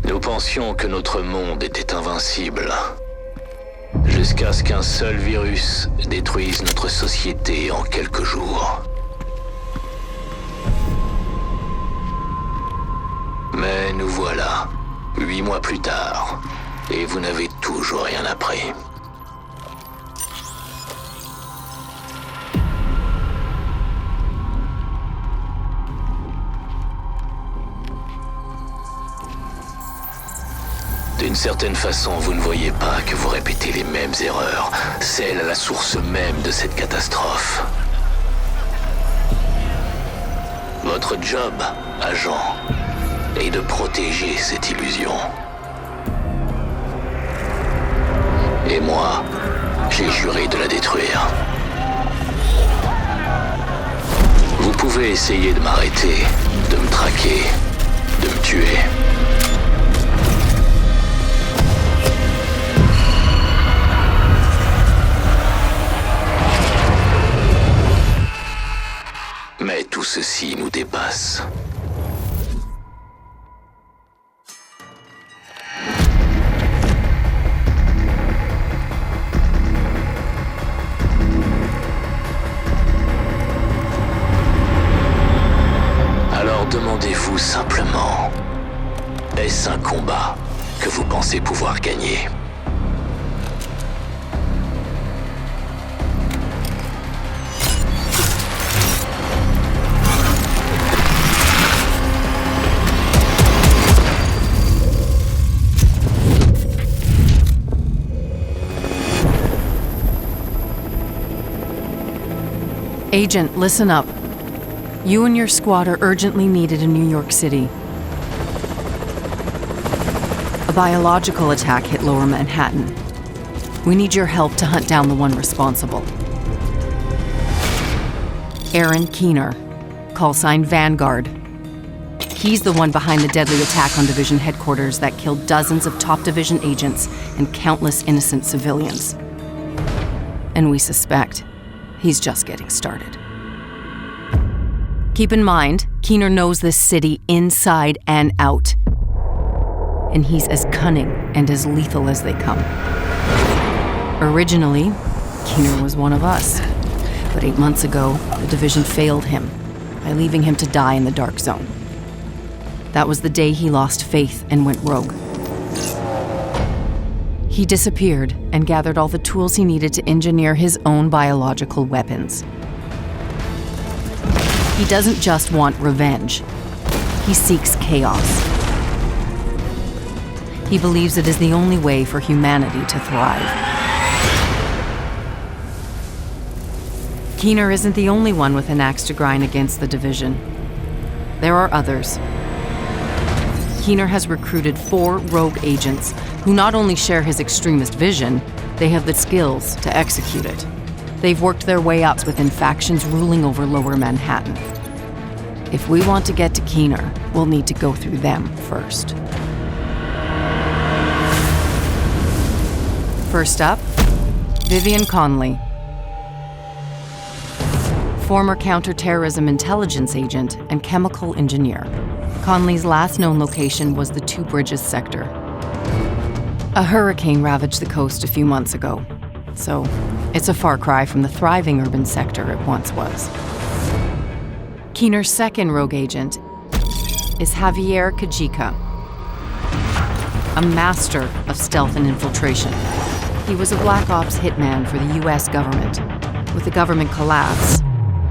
Nous pensions que notre monde était invincible, jusqu'à ce qu'un seul virus détruise notre société en quelques jours. Mais nous voilà, 8 mois plus tard, et vous n'avez toujours rien appris. D'une certaine façon, vous ne voyez pas que vous répétez les mêmes erreurs, celles à la source même de cette catastrophe. Votre job, agent, est de protéger cette illusion. Et moi, j'ai juré de la détruire. Vous pouvez essayer de m'arrêter, de me traquer, de me tuer. Mais tout ceci nous dépasse. Alors demandez-vous simplement, est-ce un combat que vous pensez pouvoir gagner ? Agent, listen up. You and your squad are urgently needed in New York City. A biological attack hit Lower Manhattan. We need your help to hunt down the one responsible. Aaron Keener, call sign Vanguard. He's the one behind the deadly attack on Division headquarters that killed dozens of top Division agents and countless innocent civilians. And we suspect he's just getting started. Keep in mind, Keener knows this city inside and out. And he's as cunning and as lethal as they come. Originally, Keener was one of us. But 8 months ago, the Division failed him by leaving him to die in the Dark Zone. That was the day he lost faith and went rogue. He disappeared and gathered all the tools he needed to engineer his own biological weapons. He doesn't just want revenge. He seeks chaos. He believes it is the only way for humanity to thrive. Keener isn't the only one with an axe to grind against the Division. There are others. Keener has recruited 4 rogue agents who not only share his extremist vision, they have the skills to execute it. They've worked their way up within factions ruling over Lower Manhattan. If we want to get to Keener, we'll need to go through them first. First up, Vivian Conley. Former counterterrorism intelligence agent and chemical engineer. Conley's last known location was the Two Bridges sector. A hurricane ravaged the coast a few months ago, so it's a far cry from the thriving urban sector it once was. Keener's second rogue agent is Javier Cogeco, a master of stealth and infiltration. He was a Black Ops hitman for the US government. With the government collapse,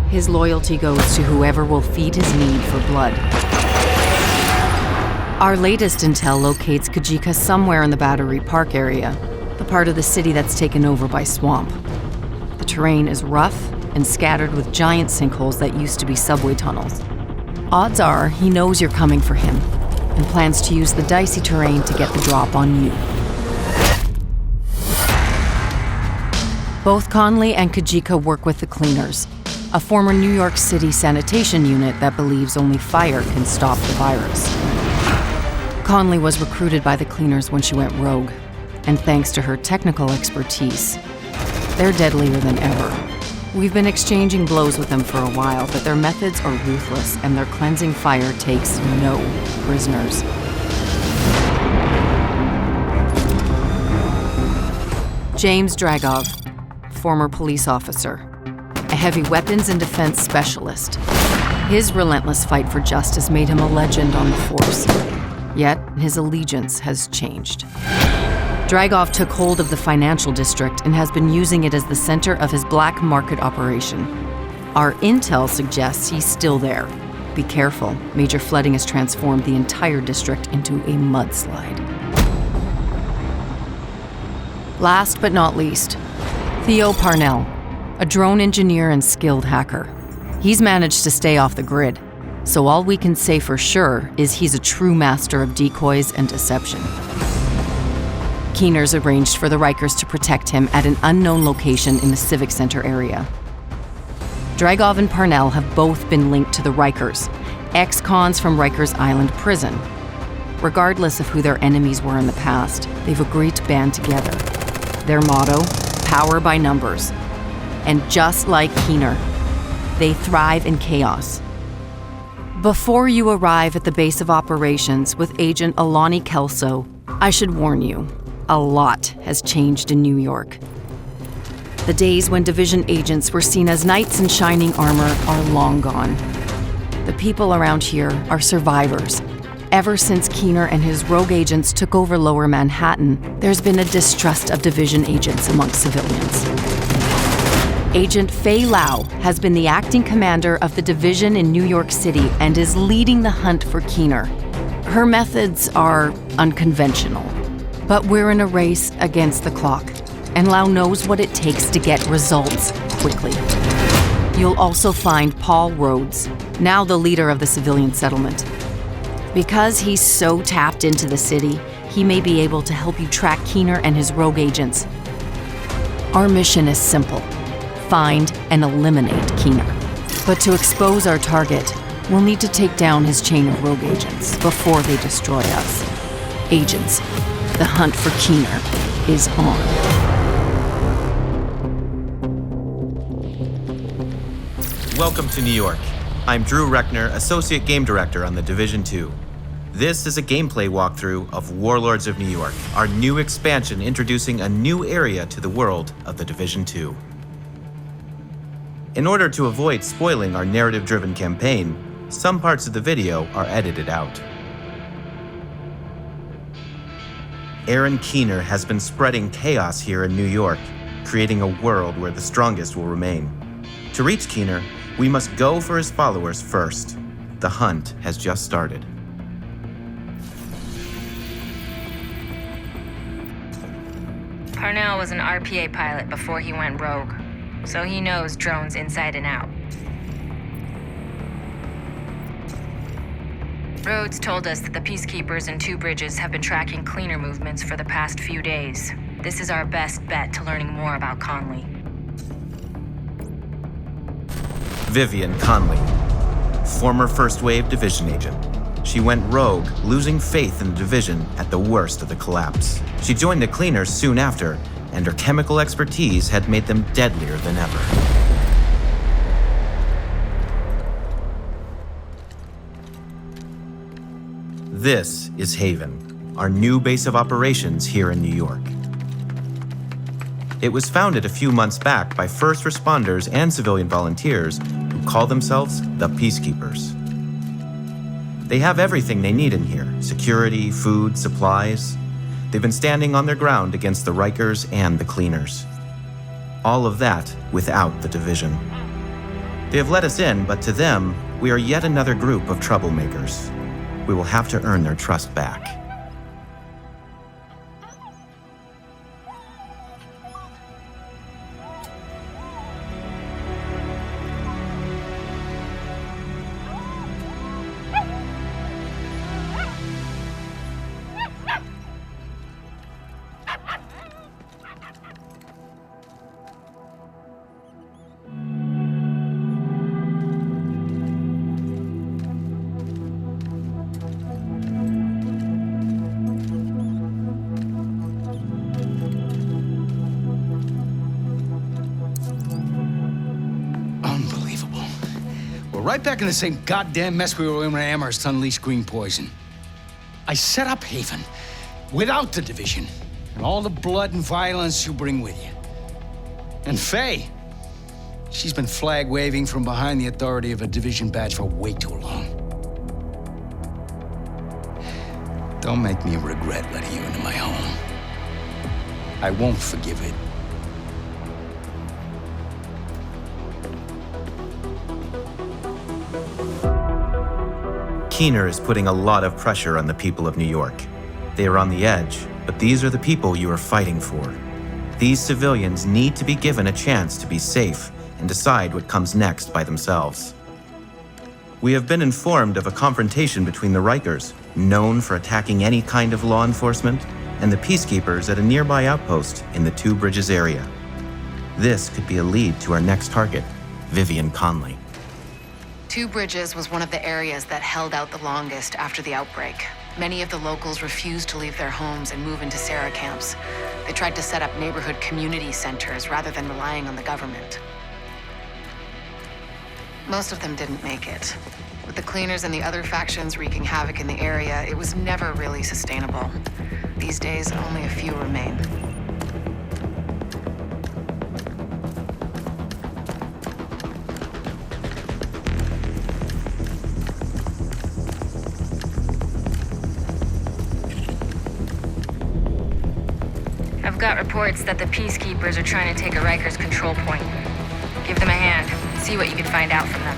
his loyalty goes to whoever will feed his need for blood. Our latest intel locates Cogeco somewhere in the Battery Park area, the part of the city that's taken over by swamp. The terrain is rough and scattered with giant sinkholes that used to be subway tunnels. Odds are he knows you're coming for him and plans to use the dicey terrain to get the drop on you. Both Conley and Cogeco work with the Cleaners, a former New York City sanitation unit that believes only fire can stop the virus. Conley was recruited by the Cleaners when she went rogue, and thanks to her technical expertise, they're deadlier than ever. We've been exchanging blows with them for a while, but their methods are ruthless and their cleansing fire takes no prisoners. James Dragov, former police officer, a heavy weapons and defense specialist. His relentless fight for justice made him a legend on the force. Yet, his allegiance has changed. Dragov took hold of the financial district and has been using it as the center of his black market operation. Our intel suggests he's still there. Be careful, major flooding has transformed the entire district into a mudslide. Last but not least, Theo Parnell, a drone engineer and skilled hacker. He's managed to stay off the grid, so all we can say for sure is he's a true master of decoys and deception. Keeners arranged for the Rikers to protect him at an unknown location in the Civic Center area. Dragov and Parnell have both been linked to the Rikers, ex-cons from Rikers Island prison. Regardless of who their enemies were in the past, they've agreed to band together. Their motto, power by numbers. And just like Keener, they thrive in chaos. Before you arrive at the base of operations with Agent Alani Kelso, I should warn you, a lot has changed in New York. The days when division agents were seen as knights in shining armor are long gone. The people around here are survivors. Ever since Keener and his rogue agents took over Lower Manhattan, there's been a distrust of division agents amongst civilians. Agent Fei Lau has been the acting commander of the division in New York City and is leading the hunt for Keener. Her methods are unconventional, but we're in a race against the clock, and Lau knows what it takes to get results quickly. You'll also find Paul Rhodes, now the leader of the civilian settlement. Because he's so tapped into the city, he may be able to help you track Keener and his rogue agents. Our mission is simple: find and eliminate Keener. But to expose our target, we'll need to take down his chain of rogue agents before they destroy us. Agents, the hunt for Keener is on. Welcome to New York. I'm Drew Reckner, Associate Game Director on the Division 2. This is a gameplay walkthrough of Warlords of New York, our new expansion introducing a new area to the world of the Division 2. In order to avoid spoiling our narrative-driven campaign, some parts of the video are edited out. Aaron Keener has been spreading chaos here in New York, creating a world where the strongest will remain. To reach Keener, we must go for his followers first. The hunt has just started. Parnell was an RPA pilot before he went rogue, so he knows drones inside and out. Rhodes told us that the Peacekeepers and Two Bridges have been tracking Cleaner movements for the past few days. This is our best bet to learning more about Conley. Vivian Conley, former First Wave Division agent. She went rogue, losing faith in the division at the worst of the collapse. She joined the Cleaners soon after, and her chemical expertise had made them deadlier than ever. This is Haven, our new base of operations here in New York. It was founded a few months back by first responders and civilian volunteers who call themselves the Peacekeepers. They have everything they need in here: security, food, supplies. They've been standing on their ground against the Rikers and the Cleaners. All of that without the division. They have let us in, but to them, we are yet another group of troublemakers. We will have to earn their trust back. right back in the same goddamn mess we were in when Amherst unleashed green poison. I set up Haven without the division and all the blood and violence you bring with you. And Faye, she's been flag-waving from behind the authority of a division badge for way too long. Don't make me regret letting you into my home. I won't forgive it. Keener is putting a lot of pressure on the people of New York. They are on the edge, but these are the people you are fighting for. These civilians need to be given a chance to be safe and decide what comes next by themselves. We have been informed of a confrontation between the Rikers, known for attacking any kind of law enforcement, and the peacekeepers at a nearby outpost in the Two Bridges area. This could be a lead to our next target, Vivian Conley. Two Bridges was one of the areas that held out the longest after the outbreak. Many of the locals refused to leave their homes and move into Sarah camps. They tried to set up neighborhood community centers rather than relying on the government. Most of them didn't make it. With the cleaners and the other factions wreaking havoc in the area, it was never really sustainable. These days, only a few remain. I've got reports that the peacekeepers are trying to take a Rikers control point. Give them a hand. See what you can find out from them.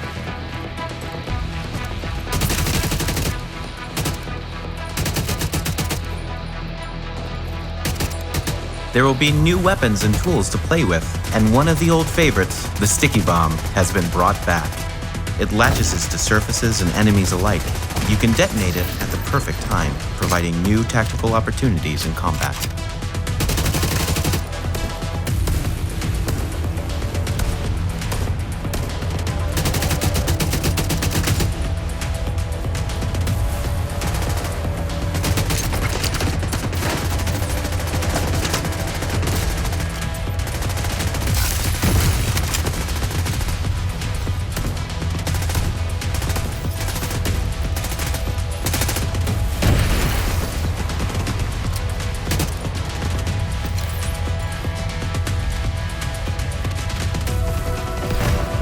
There will be new weapons and tools to play with, and one of the old favorites, the sticky bomb, has been brought back. It latches to surfaces and enemies alike. You can detonate it at the perfect time, providing new tactical opportunities in combat.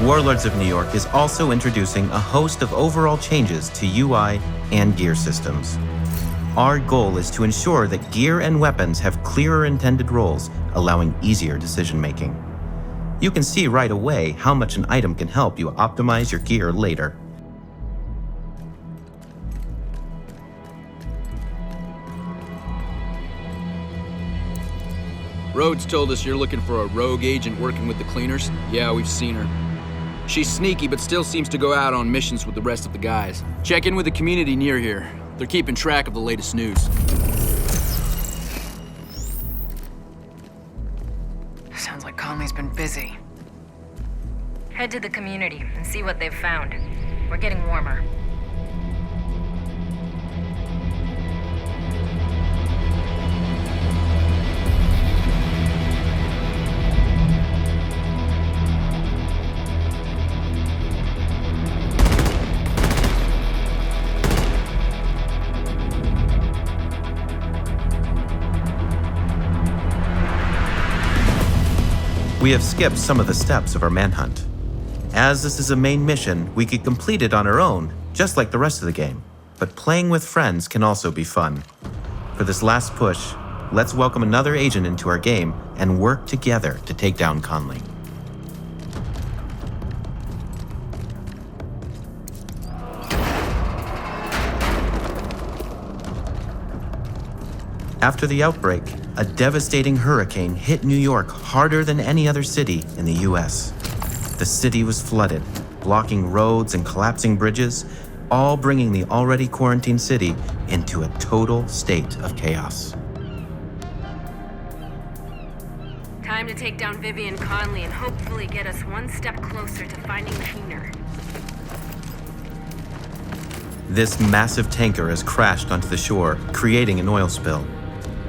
Warlords of New York is also introducing a host of overall changes to UI and gear systems. Our goal is to ensure that gear and weapons have clearer intended roles, allowing easier decision-making. You can see right away how much an item can help you optimize your gear later. Rhodes told us you're looking for a rogue agent working with the cleaners. Yeah, we've seen her. She's sneaky, but still seems to go out on missions with the rest of the guys. Check in with the community near here. They're keeping track of the latest news. Sounds like Conley's been busy. Head to the community and see what they've found. We're getting warmer. We have skipped some of the steps of our manhunt. As this is a main mission, we could complete it on our own, just like the rest of the game. But playing with friends can also be fun. For this last push, let's welcome another agent into our game and work together to take down Conley. After the outbreak, a devastating hurricane hit New York harder than any other city in the US. The city was flooded, blocking roads and collapsing bridges, all bringing the already quarantined city into a total state of chaos. Time to take down Vivian Conley and hopefully get us one step closer to finding Keener. This massive tanker has crashed onto the shore, creating an oil spill.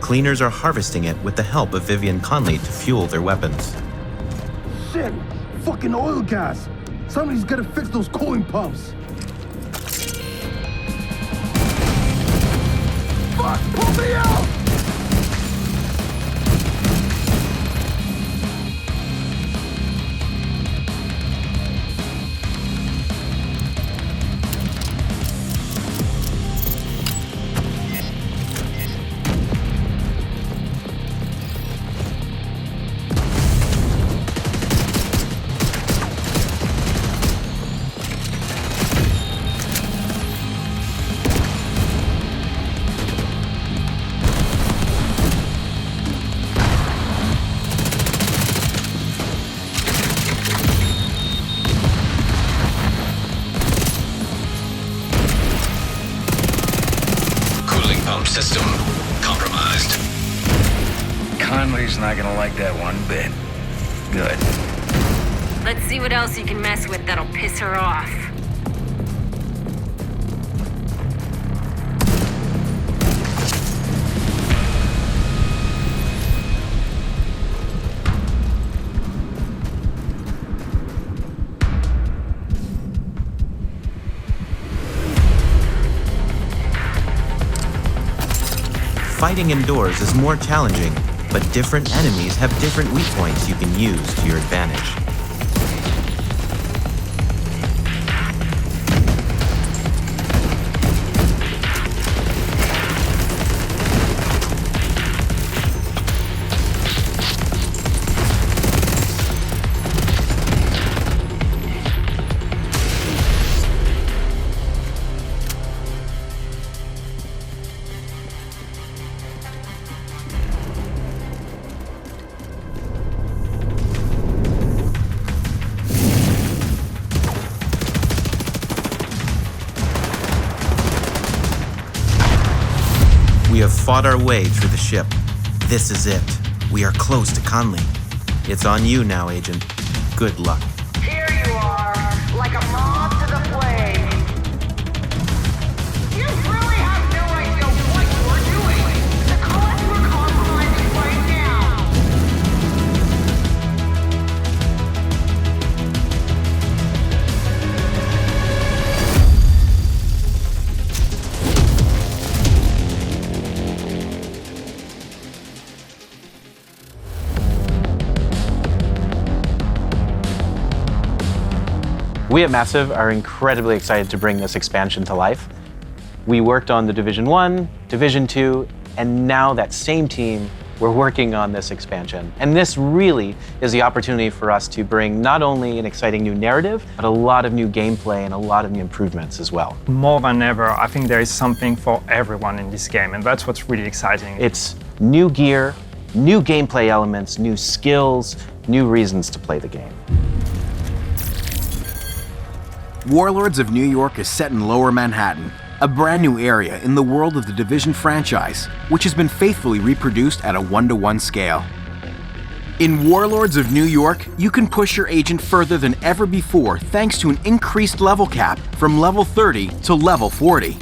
Cleaners are harvesting it with the help of Vivian Conley to fuel their weapons. Shit! Fucking oil gas! Somebody's gotta fix those cooling pumps. Fuck! Pull me out! System compromised. Conley's not gonna like that one bit. Good. Let's see what else you can mess with that'll piss her off. Fighting indoors is more challenging, but different enemies have different weak points you can use to your advantage. We have fought our way through the ship. This is it. We are close to Conley. It's on you now, Agent. Good luck. Here you are, like a moth to the flame. You really have no idea what you're doing. The cause we're compromising right now. We at Massive are incredibly excited to bring this expansion to life. We worked on the Division 1, Division 2, and now that same team, we're working on this expansion. And this really is the opportunity for us to bring not only an exciting new narrative, but a lot of new gameplay and a lot of new improvements as well. More than ever, I think there is something for everyone in this game, and that's what's really exciting. It's new gear, new gameplay elements, new skills, new reasons to play the game. Warlords of New York is set in Lower Manhattan, a brand new area in the world of the Division franchise, which has been faithfully reproduced at a 1-to-1 scale. In Warlords of New York, you can push your agent further than ever before thanks to an increased level cap from level 30 to level 40.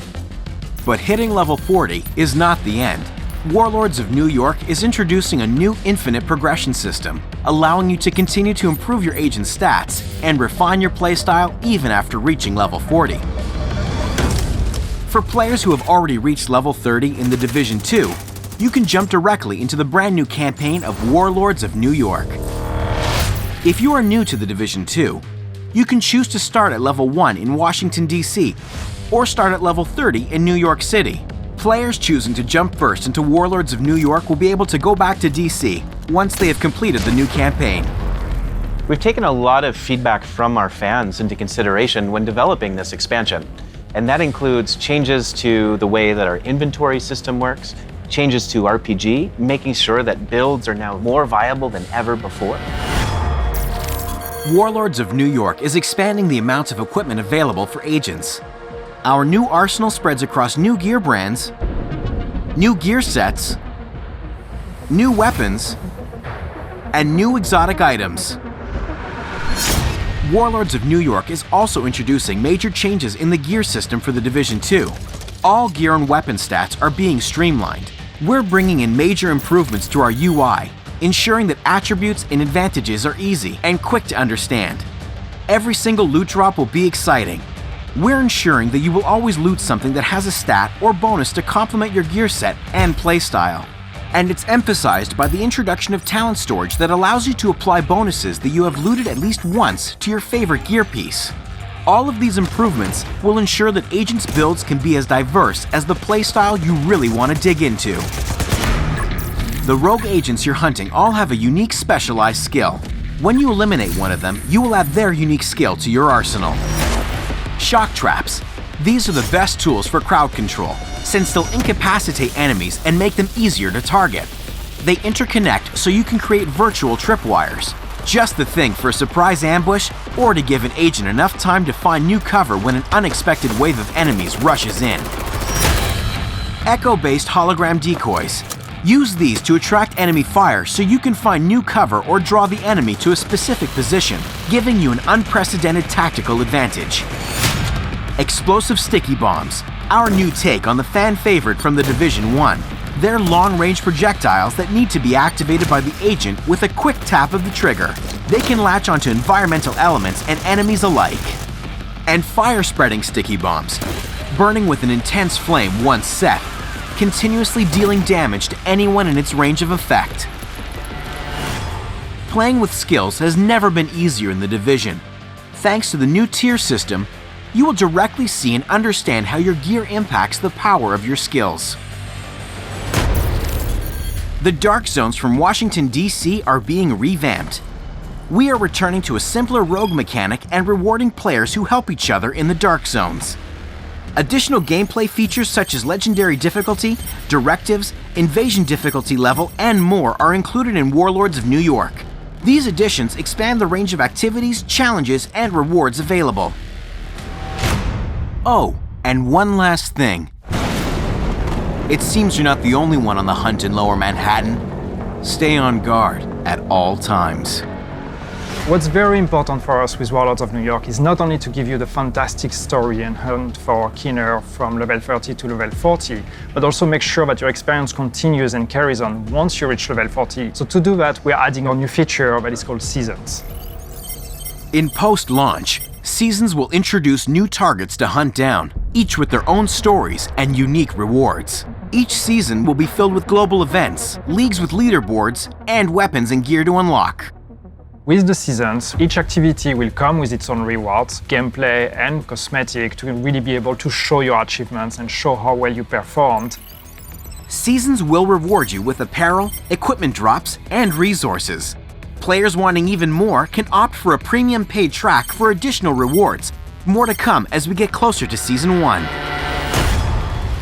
But hitting level 40 is not the end. Warlords of New York is introducing a new infinite progression system, allowing you to continue to improve your agent's stats and refine your playstyle even after reaching level 40. For players who have already reached level 30 in the Division 2, you can jump directly into the brand new campaign of Warlords of New York. If you are new to the Division 2, you can choose to start at level 1 in Washington, D.C., or start at level 30 in New York City. Players choosing to jump first into Warlords of New York will be able to go back to DC once they have completed the new campaign. We've taken a lot of feedback from our fans into consideration when developing this expansion, and that includes changes to the way that our inventory system works, changes to RPG, making sure that builds are now more viable than ever before. Warlords of New York is expanding the amounts of equipment available for agents. Our new arsenal spreads across new gear brands, new gear sets, new weapons, and new exotic items. Warlords of New York is also introducing major changes in the gear system for the Division 2. All gear and weapon stats are being streamlined. We're bringing in major improvements to our UI, ensuring that attributes and advantages are easy and quick to understand. Every single loot drop will be exciting. We're ensuring that you will always loot something that has a stat or bonus to complement your gear set and playstyle. And it's emphasized by the introduction of talent storage that allows you to apply bonuses that you have looted at least once to your favorite gear piece. All of these improvements will ensure that Agent's builds can be as diverse as the playstyle you really want to dig into. The rogue agents you're hunting all have a unique specialized skill. When you eliminate one of them, you will add their unique skill to your arsenal. Shock traps. These are the best tools for crowd control, since they'll incapacitate enemies and make them easier to target. They interconnect so you can create virtual tripwires. Just the thing for a surprise ambush or to give an agent enough time to find new cover when an unexpected wave of enemies rushes in. Echo-based hologram decoys. Use these to attract enemy fire so you can find new cover or draw the enemy to a specific position, giving you an unprecedented tactical advantage. Explosive sticky bombs, our new take on the fan favorite from the Division 1. They're long-range projectiles that need to be activated by the agent with a quick tap of the trigger. They can latch onto environmental elements and enemies alike. And fire-spreading sticky bombs, burning with an intense flame once set, continuously dealing damage to anyone in its range of effect. Playing with skills has never been easier in the Division. Thanks to the new tier system, you will directly see and understand how your gear impacts the power of your skills. The Dark Zones from Washington, D.C. are being revamped. We are returning to a simpler rogue mechanic and rewarding players who help each other in the Dark Zones. Additional gameplay features such as legendary difficulty, directives, invasion difficulty level, and more are included in Warlords of New York. These additions expand the range of activities, challenges, and rewards available. Oh, and one last thing. It seems you're not the only one on the hunt in Lower Manhattan. Stay on guard at all times. What's very important for us with Warlords of New York is not only to give you the fantastic story and hunt for Keener from level 30 to level 40, but also make sure that your experience continues and carries on once you reach level 40. So to do that, we're adding a new feature that is called Seasons. In post-launch, Seasons will introduce new targets to hunt down, each with their own stories and unique rewards. Each season will be filled with global events, leagues with leaderboards, and weapons and gear to unlock. With the seasons, each activity will come with its own rewards, gameplay and cosmetic to really be able to show your achievements and show how well you performed. Seasons will reward you with apparel, equipment drops, and resources. Players wanting even more can opt for a premium paid track for additional rewards. More to come as we get closer to Season 1.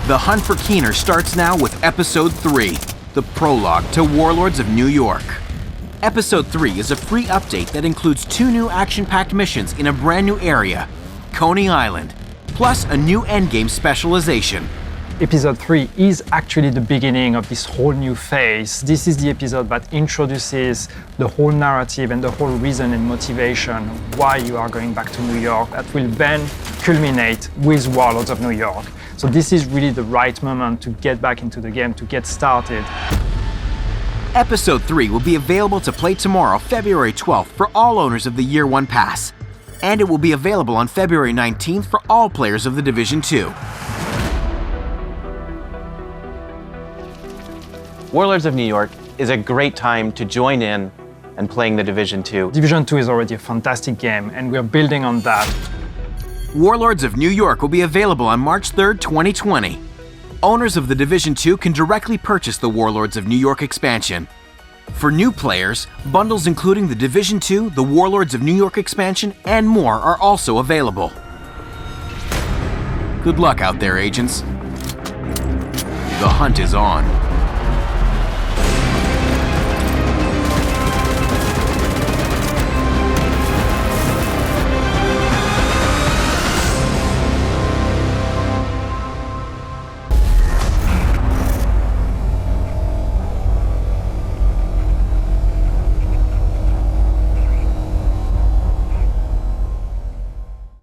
The hunt for Keener starts now with Episode 3, the prologue to Warlords of New York. Episode 3 is a free update that includes 2 new action-packed missions in a brand new area, Coney Island, plus a new endgame specialization. Episode 3 is actually the beginning of this whole new phase. This is the episode that introduces the whole narrative and the whole reason and motivation why you are going back to New York that will then culminate with Warlords of New York. So this is really the right moment to get back into the game, to get started. Episode 3 will be available to play tomorrow, February 12th, for all owners of the Year 1 Pass. And it will be available on February 19th for all players of the Division 2. Warlords of New York is a great time to join in and playing the Division 2. Division 2 is already a fantastic game, and we're building on that. Warlords of New York will be available on March 3rd, 2020. Owners of the Division 2 can directly purchase the Warlords of New York expansion. For new players, bundles including the Division 2, the Warlords of New York expansion, and more are also available. Good luck out there, agents. The hunt is on.